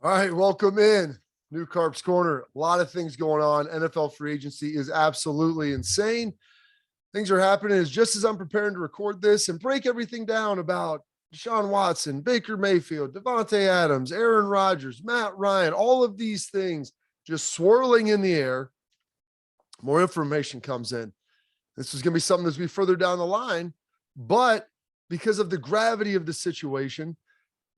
All right, welcome in. New Carps Corner. A lot of things going on. NFL free agency is absolutely insane. Things are happening just as I'm preparing to record this and break everything down about Deshaun Watson, Baker Mayfield, DeVante Adams, Aaron Rodgers, Matt Ryan, all of these things just swirling in the air. More information comes in. This is going to be something that's going to be further down the line, but because of the gravity of the situation,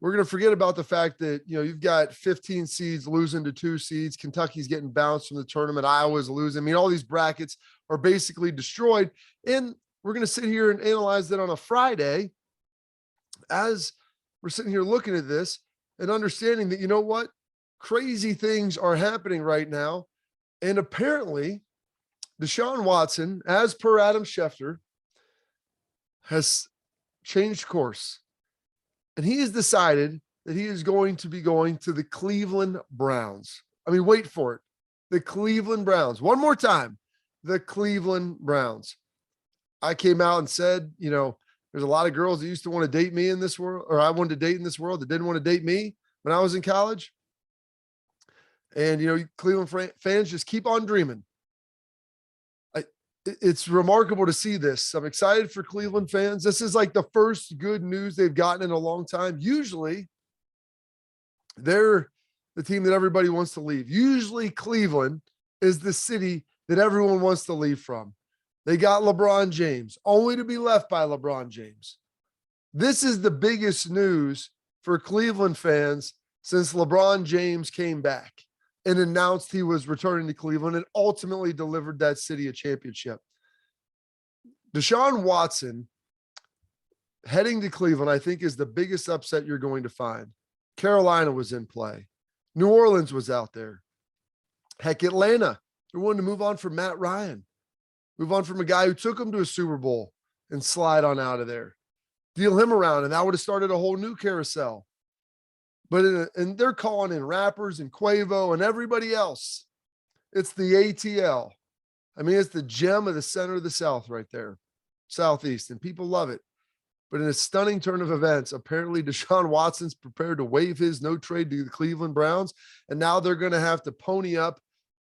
we're going to forget about the fact that, you've got 15 seeds losing to 2 seeds. Kentucky's getting bounced from the tournament. Iowa's losing. I mean, all these brackets are basically destroyed. And we're going to sit here and analyze that on a Friday as we're sitting here looking at this and understanding that, you know what? Crazy things are happening right now. And apparently Deshaun Watson, as per Adam Schefter, has changed course. And he has decided that he is going to be going to the Cleveland Browns. I mean, wait for it. The Cleveland Browns. One more time. The Cleveland Browns. I came out and said, there's a lot of girls that used to want to date me in this world, or I wanted to date in this world that didn't want to date me when I was in college. And, Cleveland fans just keep on dreaming. It's remarkable to see this. I'm excited for Cleveland fans. This is like the first good news they've gotten in a long time. Usually they're the team that everybody wants to leave. Usually Cleveland is the city that everyone wants to leave from. They got LeBron James, only to be left by LeBron James. This is the biggest news for Cleveland fans since LeBron James came back and announced he was returning to Cleveland and ultimately delivered that city a championship. Deshaun Watson heading to Cleveland, I think, is the biggest upset you're going to find. Carolina was in play. New Orleans was out there. Heck, Atlanta, they're wanting to move on from Matt Ryan, move on from a guy who took them to a Super Bowl and slide on out of there. Deal him around, and that would have started a whole new carousel. But and they're calling in rappers and Quavo and everybody else. It's the ATL. I mean, it's the gem of the center of the South right there, Southeast, and people love it. But in a stunning turn of events, apparently Deshaun Watson's prepared to waive his no trade to the Cleveland Browns, and now they're going to have to pony up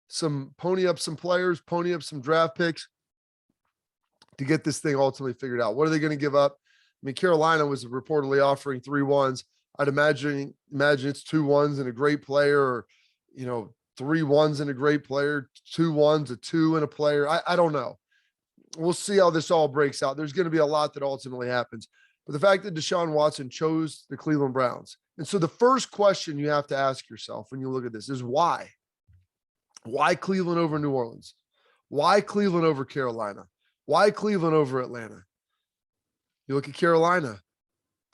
some players, pony up some draft picks to get this thing ultimately figured out. What are they going to give up? I mean, Carolina was reportedly offering 3 1s. I'd imagine it's 2 1s and a great player, or 3 1s and a great player, 2 1s, a 2 and a player. I don't know. We'll see how this all breaks out. There's going to be a lot that ultimately happens. But the fact that Deshaun Watson chose the Cleveland Browns. And so the first question you have to ask yourself when you look at this is why? Why Cleveland over New Orleans? Why Cleveland over Carolina? Why Cleveland over Atlanta? You look at Carolina.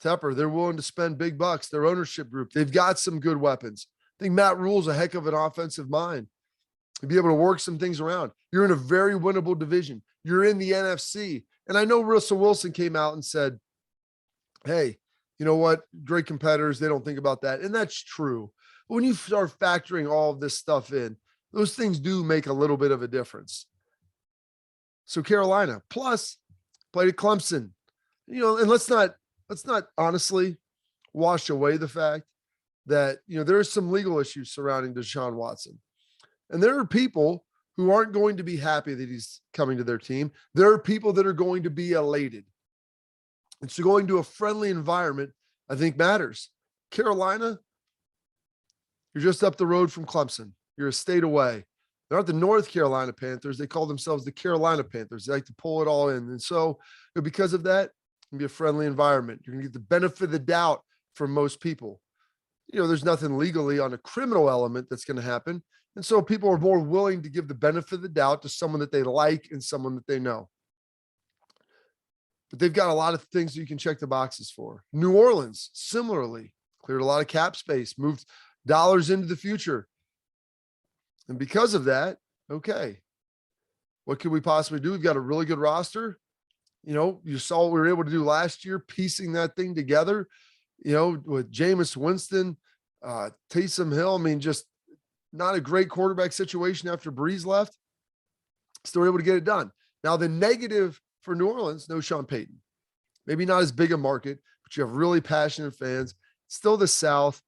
Tepper, they're willing to spend big bucks. Their ownership group, they've got some good weapons. I think Matt Rule's a heck of an offensive mind. You'll be able to work some things around. You're in a very winnable division. You're in the NFC. And I know Russell Wilson came out and said, hey, you know what? Great competitors. They don't think about that. And that's true. But when you start factoring all of this stuff in, those things do make a little bit of a difference. So Carolina, plus played at Clemson, and let's not honestly wash away the fact that, there are some legal issues surrounding Deshaun Watson. And there are people who aren't going to be happy that he's coming to their team. There are people that are going to be elated. And so going to a friendly environment, I think, matters. Carolina, you're just up the road from Clemson. You're a state away. They're not the North Carolina Panthers. They call themselves the Carolina Panthers. They like to pull it all in. And so because of that, it's going to be a friendly environment. You're going to get the benefit of the doubt from most people. There's nothing legally on a criminal element that's going to happen. And so people are more willing to give the benefit of the doubt to someone that they like and someone that they know. But they've got a lot of things that you can check the boxes for. New Orleans, similarly, cleared a lot of cap space, moved dollars into the future. And because of that, okay, what could we possibly do? We've got a really good roster. You saw what we were able to do last year, piecing that thing together, with Jameis Winston, Taysom Hill. I mean, just not a great quarterback situation after Breeze left. Still able to get it done. Now, the negative for New Orleans, no Sean Payton. Maybe not as big a market, but you have really passionate fans. Still the South.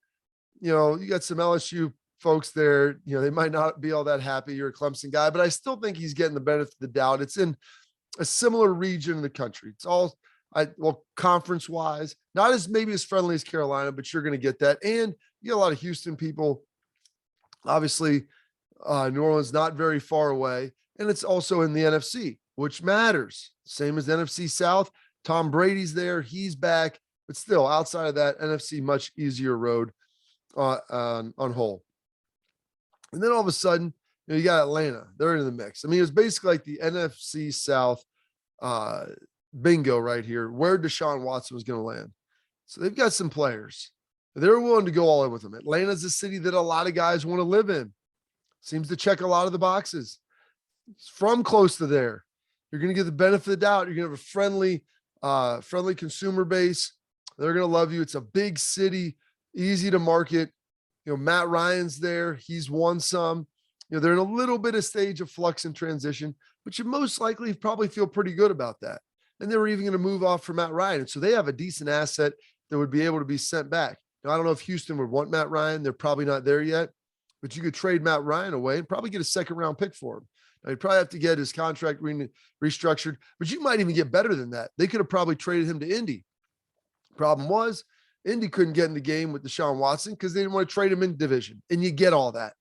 you got some LSU folks there. They might not be all that happy you're a Clemson guy, but I still think he's getting the benefit of the doubt. It's in a similar region of the country. It's all, conference wise, not as maybe as friendly as Carolina, but you're going to get that. And you get a lot of Houston people. Obviously, New Orleans not very far away, and it's also in the NFC, which matters. Same as NFC South. Tom Brady's there, he's back, but still outside of that, NFC much easier road on whole. And then all of a sudden, you got Atlanta. They're in the mix. I mean, it's basically like the NFC South bingo right here, where Deshaun Watson was going to land. So they've got some players. They're willing to go all in with them. Atlanta's a city that a lot of guys want to live in. Seems to check a lot of the boxes. It's from close to there. You're going to get the benefit of the doubt. You're going to have a friendly consumer base. They're going to love you. It's a big city, easy to market. Matt Ryan's there. He's won some. They're in a little bit of stage of flux and transition, but you most likely probably feel pretty good about that. And they were even going to move off for Matt Ryan. And so they have a decent asset that would be able to be sent back. Now, I don't know if Houston would want Matt Ryan. They're probably not there yet, but you could trade Matt Ryan away and probably get a second-round pick for him. Now, you'd probably have to get his contract restructured, but you might even get better than that. They could have probably traded him to Indy. Problem was, Indy couldn't get in the game with Deshaun Watson because they didn't want to trade him in division, and you get all that.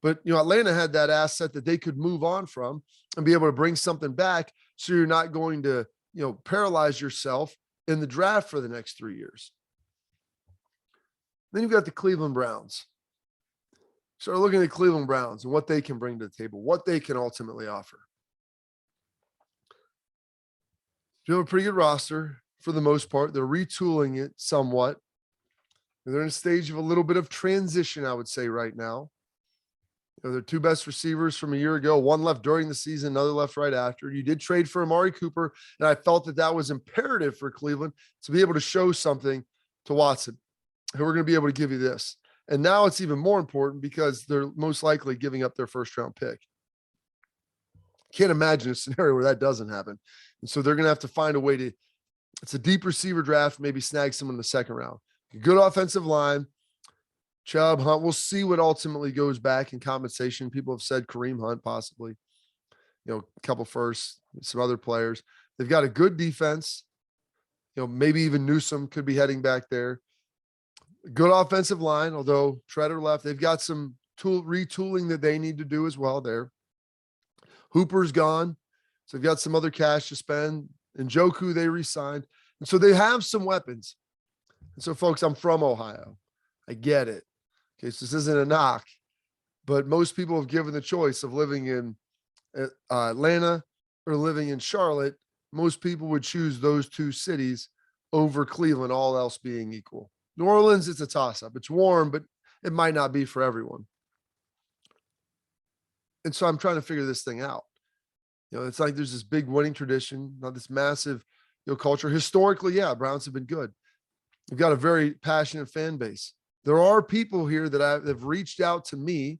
But, Atlanta had that asset that they could move on from and be able to bring something back so you're not going to, paralyze yourself in the draft for the next 3 years. Then you've got the Cleveland Browns. Start looking at the Cleveland Browns and what they can bring to the table, what they can ultimately offer. You have a pretty good roster for the most part. They're retooling it somewhat. They're in a stage of a little bit of transition, I would say, right now. Their two best receivers from a year ago, one left during the season, another left right after. You did trade for Amari Cooper, and I felt that was imperative for Cleveland to be able to show something to Watson. And we're going to be able to give you this. And now it's even more important because they're most likely giving up their first-round pick. Can't imagine a scenario where that doesn't happen. And so they're going to have to find a way to – it's a deep receiver draft, maybe snag someone in the second round. Good offensive line. Chubb, Hunt, we'll see what ultimately goes back in compensation. People have said Kareem Hunt, possibly, a couple firsts, some other players. They've got a good defense. Maybe even Newsome could be heading back there. Good offensive line, although Treader left. They've got some retooling that they need to do as well there. Hooper's gone. So they've got some other cash to spend. And Njoku, they re-signed. And so they have some weapons. And so, folks, I'm from Ohio. I get it. Okay, so this isn't a knock, but most people have given the choice of living in Atlanta or living in Charlotte. Most people would choose those two cities over Cleveland, all else being equal. New Orleans, it's a toss-up. It's warm, but it might not be for everyone. And so I'm trying to figure this thing out. It's like there's this big winning tradition, not this massive culture. Historically, yeah, Browns have been good. We've got a very passionate fan base. There are people here that have reached out to me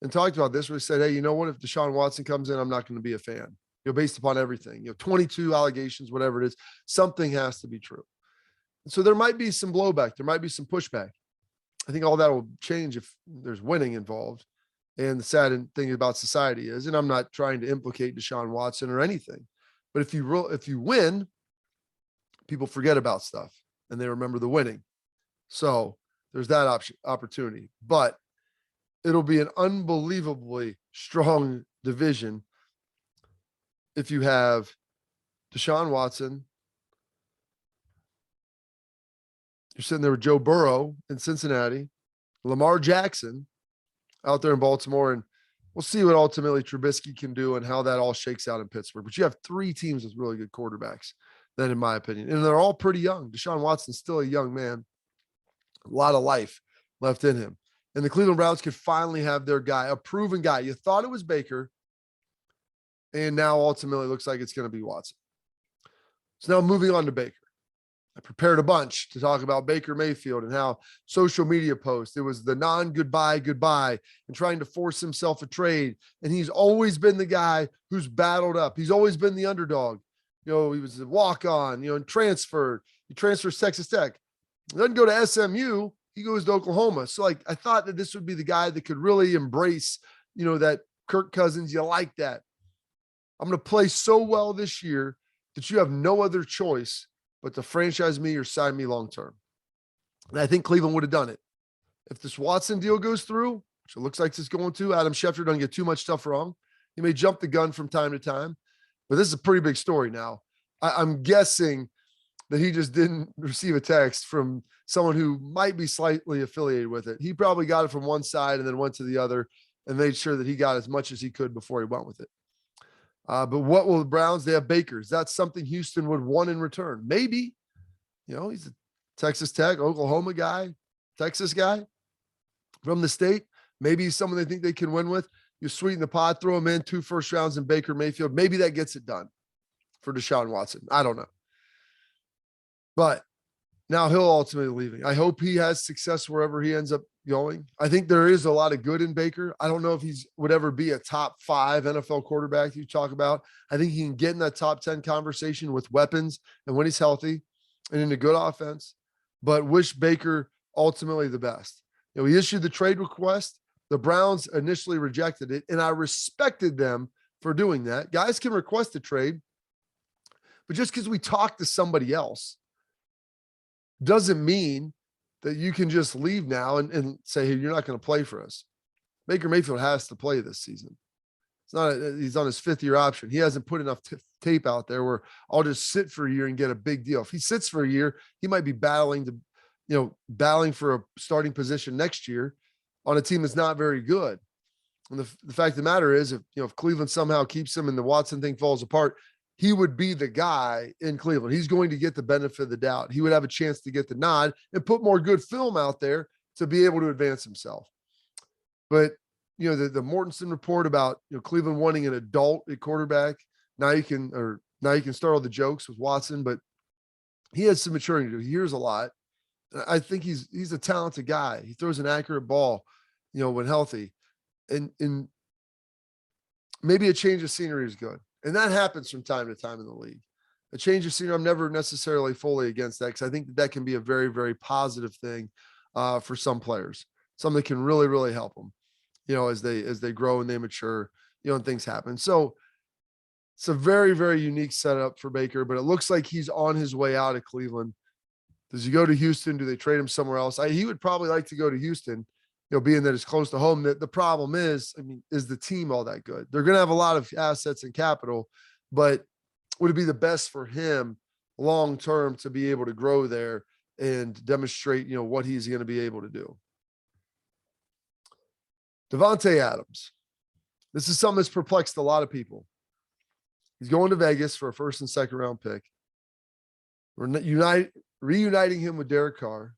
and talked about this, where they said, hey, you know what? If Deshaun Watson comes in, I'm not going to be a fan, based upon everything, 22 allegations, whatever it is, something has to be true. And so there might be some blowback. There might be some pushback. I think all that will change if there's winning involved. And the sad thing about society is, and I'm not trying to implicate Deshaun Watson or anything, but if you win, people forget about stuff and they remember the winning. So there's that opportunity, but it'll be an unbelievably strong division if you have Deshaun Watson. You're sitting there with Joe Burrow in Cincinnati, Lamar Jackson out there in Baltimore, and we'll see what ultimately Trubisky can do and how that all shakes out in Pittsburgh. But you have three teams with really good quarterbacks, then, in my opinion, and they're all pretty young. Deshaun Watson's still a young man. A lot of life left in him. And the Cleveland Browns could finally have their guy, a proven guy. You thought it was Baker, and now ultimately looks like it's going to be Watson. So now moving on to Baker. I prepared a bunch to talk about Baker Mayfield and how social media posts, it was the goodbye, and trying to force himself a trade. And he's always been the guy who's battled up. He's always been the underdog. He was a walk-on, and transferred. He transfers Texas Tech. Doesn't go to SMU. he goes to Oklahoma. So like, I thought that this would be the guy that could really embrace, that Kirk Cousins, you like that. I'm going to play so well this year that you have no other choice but to franchise me or sign me long-term. And I think Cleveland would have done it. If this Watson deal goes through, which it looks like it's going to, Adam Schefter doesn't get too much stuff wrong. He may jump the gun from time to time, but this is a pretty big story now. I'm guessing that he just didn't receive a text from someone who might be slightly affiliated with it. He probably got it from one side and then went to the other and made sure that he got as much as he could before he went with it. But what will the Browns? They have Bakers. That's something Houston would want in return. Maybe, he's a Texas Tech, Oklahoma guy, Texas guy from the state. Maybe he's someone they think they can win with. You sweeten the pot, throw him in 2 first rounds in Baker Mayfield. Maybe that gets it done for Deshaun Watson. I don't know. But now he'll ultimately leaving. I hope he has success wherever he ends up going. I think there is a lot of good in Baker. I don't know if he's would ever be a top 5 NFL quarterback you talk about. I think he can get in that top 10 conversation with weapons and when he's healthy and in a good offense, but wish Baker ultimately the best. He issued the trade request. The Browns initially rejected it, and I respected them for doing that. Guys can request a trade, but just because we talk to somebody else doesn't mean that you can just leave now and say, hey, you're not going to play for us. Baker Mayfield has to play this season. He's on his 5th-year option. He hasn't put enough tape out there where I'll just sit for a year and get a big deal. If he sits for a year, he might be battling for a starting position next year on a team that's not very good. And the fact of the matter is, if Cleveland somehow keeps him and the Watson thing falls apart, he would be the guy in Cleveland. He's going to get the benefit of the doubt. He would have a chance to get the nod and put more good film out there to be able to advance himself. But, the Mortensen report about, Cleveland wanting an adult at quarterback. Now you can start all the jokes with Watson, but he has some maturing to do. He hears a lot. I think he's a talented guy. He throws an accurate ball, when healthy, and maybe a change of scenery is good. And that happens from time to time in the league. A change of scenery, I'm never necessarily fully against that because I think that can be a very, very positive thing for some players. Something that can really, really help them, as they grow and they mature, and things happen. So it's a very, very unique setup for Baker, but it looks like he's on his way out of Cleveland. Does he go to Houston? Do they trade him somewhere else? He would probably like to go to Houston, being that it's close to home. The problem is, is the team all that good? They're going to have a lot of assets and capital, but would it be the best for him long-term to be able to grow there and demonstrate, what he's going to be able to do? DeVante Adams. This is something that's perplexed a lot of people. He's going to Vegas for a 1st and 2nd round pick. We're reuniting him with Derek Carr.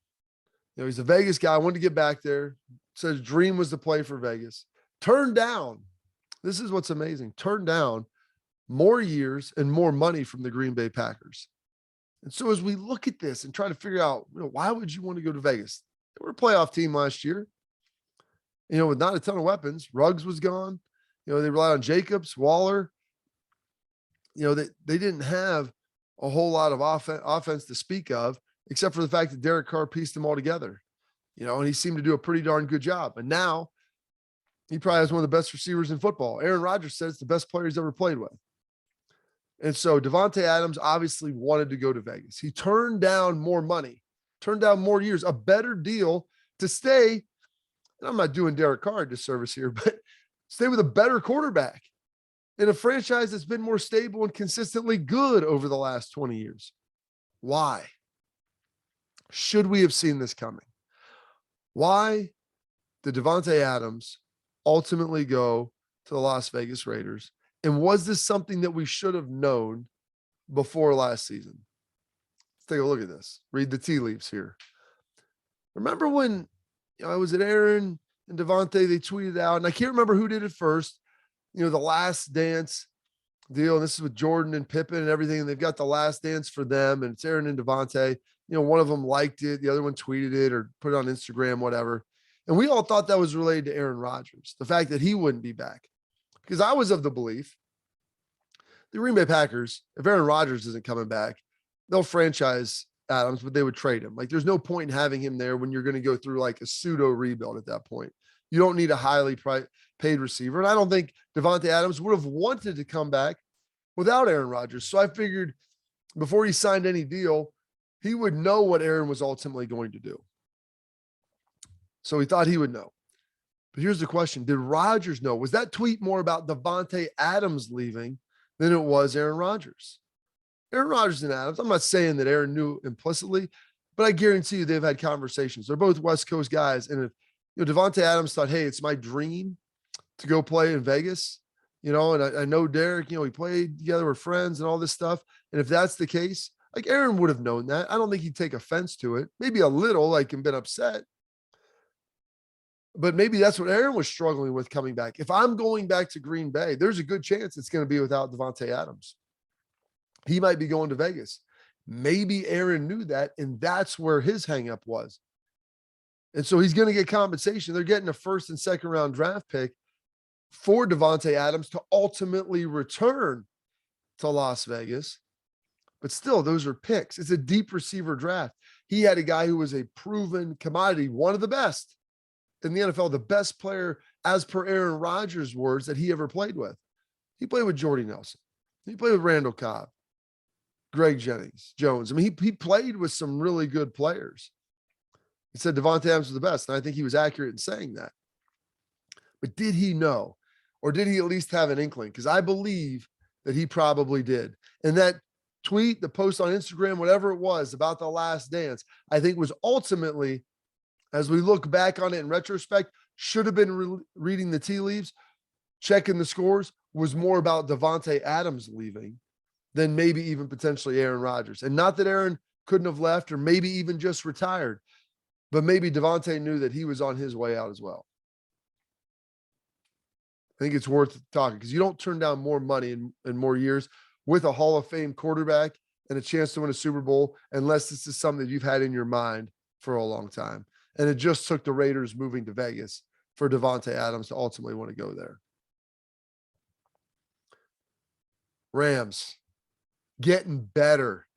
He's a Vegas guy. I wanted to get back there. Said his dream was to play for Vegas. Turned down. This is what's amazing. Turned down more years and more money from the Green Bay Packers. And so as we look at this and try to figure out, why would you want to go to Vegas? They were a playoff team last year, with not a ton of weapons. Ruggs was gone. They relied on Jacobs, Waller. They didn't have a whole lot of offense to speak of, except for the fact that Derek Carr pieced them all together, and he seemed to do a pretty darn good job. And now he probably has one of the best receivers in football. Aaron Rodgers says it's the best player he's ever played with. And so DeVante Adams obviously wanted to go to Vegas. He turned down more money, turned down more years, a better deal to stay. And I'm not doing Derek Carr a disservice here, but stay with a better quarterback in a franchise that's been more stable and consistently good over the last 20 years. Why? Should we have seen this coming? Why did DeVante Adams ultimately go to the Las Vegas Raiders? And was this something that we should have known before last season? Let's take a look at this. Read the tea leaves here. Remember when I was at Aaron and DeVante, they tweeted out, and I can't remember who did it first, the Last Dance deal. And this is with Jordan and Pippen and everything. And they've got the Last Dance for them. And it's Aaron and DeVante. One of them liked it. The other one tweeted it or put it on Instagram, whatever. And we all thought that was related to Aaron Rodgers, the fact that he wouldn't be back. Because I was of the belief the Green Bay Packers, if Aaron Rodgers isn't coming back, they'll franchise Adams, but they would trade him. Like, there's no point in having him there when you're going to go through like a pseudo rebuild at that point. You don't need a highly paid receiver. And I don't think DeVante Adams would have wanted to come back without Aaron Rodgers. So I figured before he signed any deal, he would know what Aaron was ultimately going to do. So he thought he would know. But here's the question. Did Rodgers know? Was that tweet more about DeVante Adams leaving than it was Aaron Rodgers? Aaron Rodgers and Adams, I'm not saying that Aaron knew implicitly, but I guarantee you they've had conversations. They're both West Coast guys. And if DeVante Adams thought, hey, it's my dream to go play in Vegas, and I know Derek, he played together, we're friends and all this stuff. And if that's the case, like, Aaron would have known that. I don't think he'd take offense to it. Maybe a little, like, and been upset. But maybe that's what Aaron was struggling with coming back. If I'm going back to Green Bay, there's a good chance it's going to be without DeVante Adams. He might be going to Vegas. Maybe Aaron knew that, and that's where his hangup was. And so he's going to get compensation. They're getting a first and second round draft pick for DeVante Adams to ultimately return to Las Vegas. But still, those are picks. It's a deep receiver draft. He had a guy who was a proven commodity, one of the best in the NFL, the best player, as per Aaron Rodgers' words, that he ever played with. He played with Jordy Nelson. He played with Randall Cobb, Greg Jennings, Jones. I mean, he played with some really good players. He said DeVante Adams was the best, and I think he was accurate in saying that. But did he know, or did he at least have an inkling? Because I believe that he probably did. And that tweet, the post on Instagram, whatever it was about the last dance, I think was ultimately, as we look back on it in retrospect, should have been reading the tea leaves, checking the scores, was more about DeVante Adams leaving than maybe even potentially Aaron Rodgers. And not that Aaron couldn't have left or maybe even just retired, but maybe DeVante knew that he was on his way out as well. I think it's worth talking because you don't turn down more money in more years with a Hall of Fame quarterback and a chance to win a Super Bowl unless this is something that you've had in your mind for a long time. And it just took the Raiders moving to Vegas for DeVante Adams to ultimately want to go there. Rams getting better,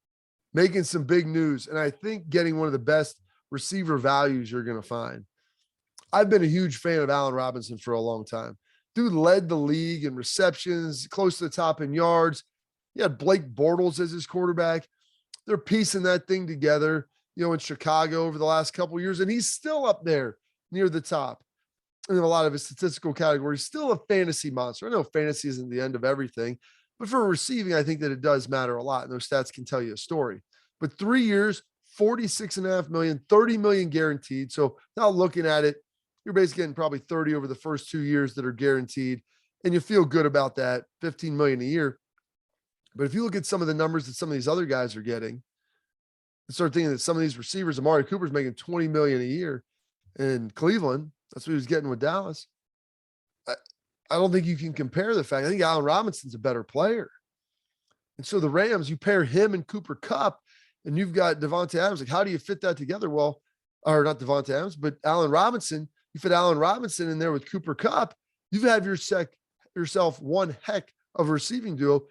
making some big news, and I think getting one of the best receiver values you're going to find. I've been a huge fan of Allen Robinson for a long time. Dude led the league in receptions, close to the top in yards. He had Blake Bortles as his quarterback. They're piecing that thing together, in Chicago over the last couple of years, and he's still up there near the top in a lot of his statistical categories. Still a fantasy monster. I know fantasy isn't the end of everything, but for receiving, I think that it does matter a lot, and those stats can tell you a story. But 3 years, $46.5 million, $30 million guaranteed. So now looking at it, you're basically getting probably 30 over the first 2 years that are guaranteed, and you feel good about that, $15 million a year. But if you look at some of the numbers that some of these other guys are getting, and start thinking that some of these receivers, Amari Cooper's making $20 million a year in Cleveland. That's what he was getting with Dallas. I don't think you can compare the fact. I think Allen Robinson's a better player. And so the Rams, you pair him and Cooper Kupp, and you've got DeVante Adams. Like, how do you fit that together? Well, or not DeVante Adams, but Allen Robinson. You fit Allen Robinson in there with Cooper Kupp, you've had yourself one heck of a receiving duo.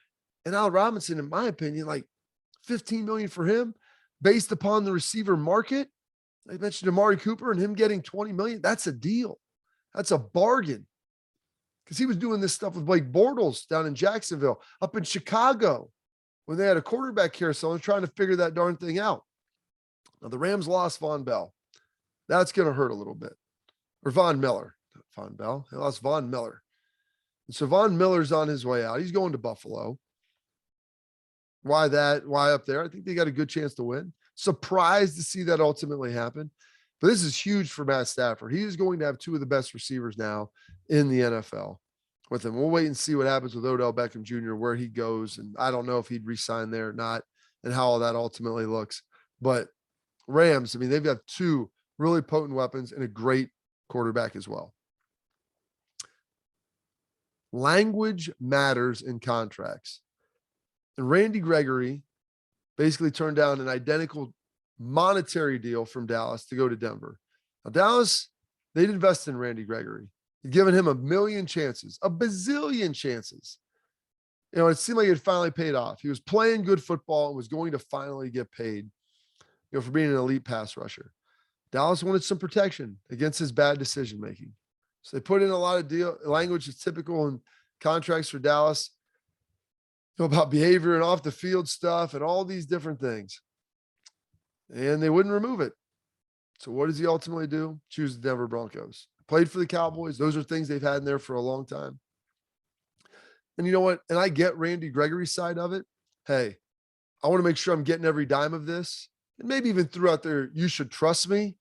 And Allen Robinson, in my opinion, like $15 million for him based upon the receiver market. I mentioned Amari Cooper and him getting $20 million. That's a deal. That's a bargain. Because he was doing this stuff with Blake Bortles down in Jacksonville, up in Chicago, when they had a quarterback carousel and trying to figure that darn thing out. Now, the Rams lost Von Bell. That's going to hurt a little bit. Or Von Miller. Not Von Bell. They lost Von Miller. And so Von Miller's on his way out. He's going to Buffalo. Why that? Why up there? I think they got a good chance to win. Surprised to see that ultimately happen. But this is huge for Matt Stafford. He is going to have two of the best receivers now in the NFL with him. We'll wait and see what happens with Odell Beckham Jr., where he goes. And I don't know if he'd re-sign there or not and how all that ultimately looks. But Rams, I mean, they've got two really potent weapons and a great quarterback as well. Language matters in contracts. And Randy Gregory basically turned down an identical monetary deal from Dallas to go to Denver. Now, Dallas, they'd invested in Randy Gregory. They'd given him a million chances, a bazillion chances. It seemed like it finally paid off. He was playing good football and was going to finally get paid. for being an elite pass rusher. Dallas wanted some protection against his bad decision-making. So they put in a lot of language that's typical in contracts for Dallas, about behavior and off the field stuff and all these different things. And they wouldn't remove it. So what does he ultimately do? Choose the Denver Broncos. Played for the Cowboys. Those are things they've had in there for a long time. And you know what? And I get Randy Gregory's side of it. Hey, I want to make sure I'm getting every dime of this. And maybe even threw out there, you should trust me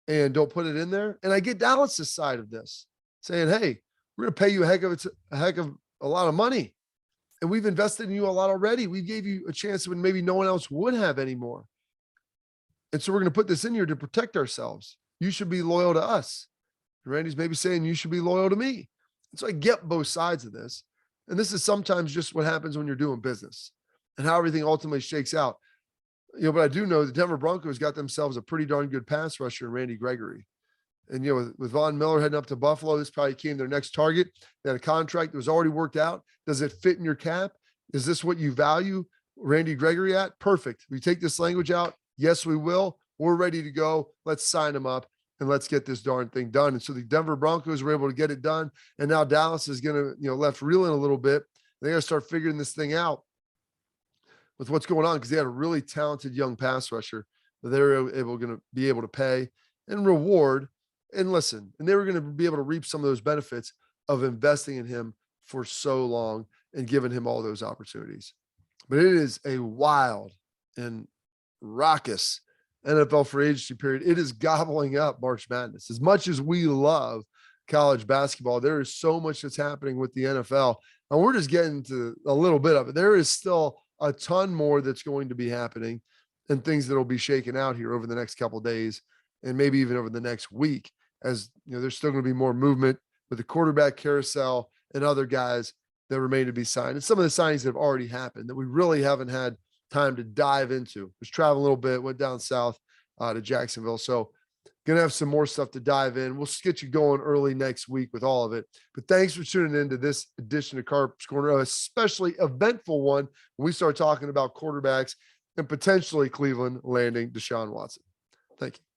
and don't put it in there. And I get Dallas's side of this, saying, hey, we're going to pay you a heck of a lot of money. And we've invested in you a lot already. We gave you a chance when maybe no one else would have anymore. And so we're going to put this in here to protect ourselves. You should be loyal to us. And Randy's maybe saying you should be loyal to me. And so I get both sides of this. And this is sometimes just what happens when you're doing business and how everything ultimately shakes out. But I do know the Denver Broncos got themselves a pretty darn good pass rusher in Randy Gregory. And, with Von Miller heading up to Buffalo, this probably became their next target. They had a contract that was already worked out. Does it fit in your cap? Is this what you value Randy Gregory at? Perfect. We take this language out. Yes, we will. We're ready to go. Let's sign him up and let's get this darn thing done. And so the Denver Broncos were able to get it done. And now Dallas is going to, left reeling a little bit. They got to start figuring this thing out with what's going on, because they had a really talented young pass rusher that they were going to be able to pay and reward. And listen, and they were going to be able to reap some of those benefits of investing in him for so long and giving him all those opportunities. But it is a wild and raucous NFL free agency period. It is gobbling up March Madness. As much as we love college basketball, there is so much that's happening with the NFL, and we're just getting to a little bit of it. There is still a ton more that's going to be happening and things that will be shaken out here over the next couple of days and maybe even over the next week. As there's still going to be more movement with the quarterback carousel and other guys that remain to be signed. And some of the signings that have already happened that we really haven't had time to dive into. Was traveling a little bit, went down south to Jacksonville. So going to have some more stuff to dive in. We'll get you going early next week with all of it. But thanks for tuning in to this edition of Carps Corner, especially eventful one when we start talking about quarterbacks and potentially Cleveland landing Deshaun Watson. Thank you.